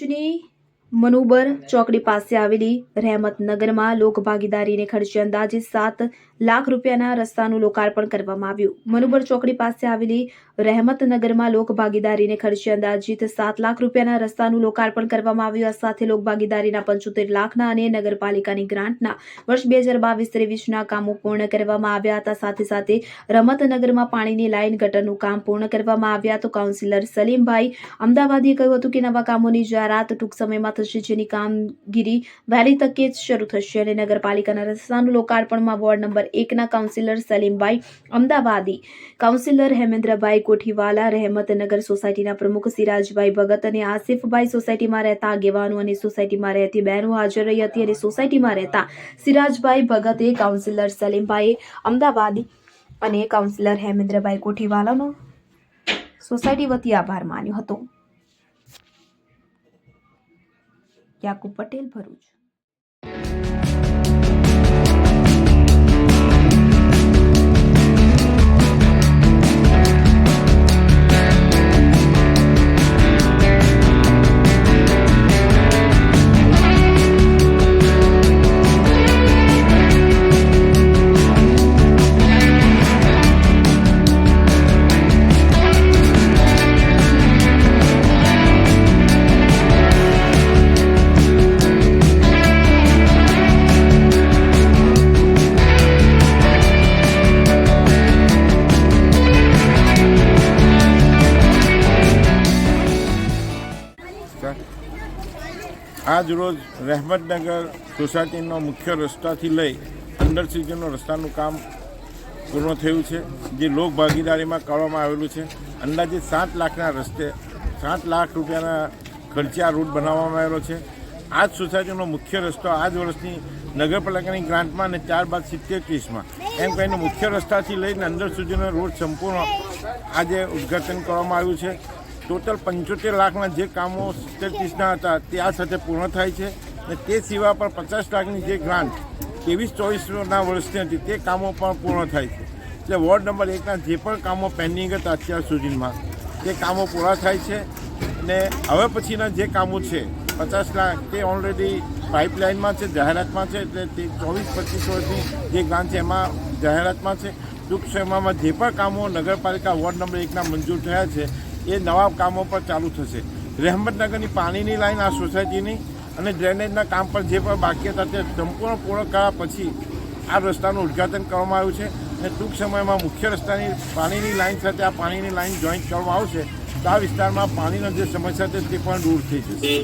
ભરૂચની મનુબર ચોકડી પાસે આવેલી રહેમતનગરમાં લોકભાગીદારીને ખર્ચે અંદાજે 7 લાખ રૂપિયાના રસ્તાનું લોકાર્પણ કરવામાં આવ્યું। મનુબર ચોકડી પાસે આવેલી રહેમતનગરમાં લોકભાગીદારીને ખર્ચે અંદાજિત 7 લાખ રૂપિયાના રસ્તાનું લોકાર્પણ કરવામાં આવ્યું। આ સાથે લોકભાગીદારીના 75 લાખના અને નગરપાલિકાની ગ્રાન્ટના વર્ષ 2022-23ના કામો પૂર્ણ કરવામાં આવ્યા હતા। સાથે સાથે રહેમતનગરમાં પાણીની લાઇન ગટરનું કામ પૂર્ણ કરવામાં આવ્યા તો કાઉન્સિલર સલીમભાઈ અમદાવાદીએ કહ્યું હતું કે નવા કામોની જાહેરાત ટૂંક સમયમાં થશે, જેની કામગીરી વહેલી તકે શરૂ થશે અને નગરપાલિકાના રસ્તાનું લોકાર્પણમાં વોર્ડ નંબર 1ના કાઉન્સિલર સલીમભાઈ અમદાવાદી, કાઉન્સિલર હેમેન્દ્રભાઈ કોઠીવાલા, રહેમતનગર સોસાયટીના પ્રમુખ સિરાજભાઈ ભગત અને આસિફભાઈ, સોસાયટીમાં રહેતા આગેવાનો અને સોસાયટીમાં રહેતી બહેનો હાજર રહી હતી અને સોસાયટીમાં રહેતા સિરાજભાઈ ભગતે કાઉન્સિલર સલીમભાઈ અમદાવાદી અને કાઉન્સિલર હેમેન્દ્રભાઈ કોઠીવાલાનો સોસાયટી વતી આભાર માન્યો હતો। याकूब पटेल, भरूच। આજ રોજ રહેમતનગર સોસાયટીનો મુખ્ય રસ્તાથી લઈ અંડર સુધીનો રસ્તાનું કામ પૂર્ણ થયું છે, જે લોક ભાગીદારીમાં કરવામાં આવેલું છે। અંદાજે 7 લાખના રસ્તે 7 લાખ રૂપિયાના ખર્ચે આ રૂટ બનાવવામાં આવેલો છે। આ જ સોસાયટીનો મુખ્ય રસ્તો આ જ વર્ષની નગરપાલિકાની ગ્રાન્ટમાં અને ત્યારબાદ 70-30માં એમ કહીને મુખ્ય રસ્તાથી લઈને અંદર સુધીનો રોડ સંપૂર્ણ આજે ઉદ્ઘાટન કરવામાં આવ્યું છે। ટોટલ 75 લાખના જે કામો 70-30ના હતા તે આ સાથે પૂર્ણ થાય છે અને તે સિવાય પણ 50 લાખની જે ગ્રાન્ટ 23-24ના વર્ષની હતી તે કામો પણ પૂર્ણ થાય છે। એટલે વોર્ડ નંબર 1ના જે પણ કામો પેન્ડિંગ હતા અત્યાર સુધીમાં તે કામો પૂરા થાય છે અને હવે પછીના જે કામો છે 50 લાખ તે ઓલરેડી પાઇપલાઇનમાં છે, જાહેરાતમાં છે। એટલે તે 24-25 વર્ષની જે ગ્રાન્ટ છે એમાં જાહેરાતમાં છે। ટૂંક સમયમાં જે પણ કામો નગરપાલિકા વોર્ડ નંબર 1ના મંજૂર થયા છે એ નવા કામો પર ચાલુ થશે। રહેમતનગરની પાણીની લાઈન આ સોસાયટીની અને ડ્રેનેજના કામ પર જે પણ બાકી હતા તે સંપૂર્ણ પૂર્ણ કર્યા પછી આ રસ્તાનું ઉદ્ઘાટન કરવામાં આવ્યું છે અને ટૂંક સમયમાં મુખ્ય રસ્તાની પાણીની લાઈન સાથે આ પાણીની લાઈન જોઈન્ટ કરવામાં આવશે તો આ વિસ્તારમાં પાણીનો જે સમસ્યા છે તે પણ દૂર થઈ જશે।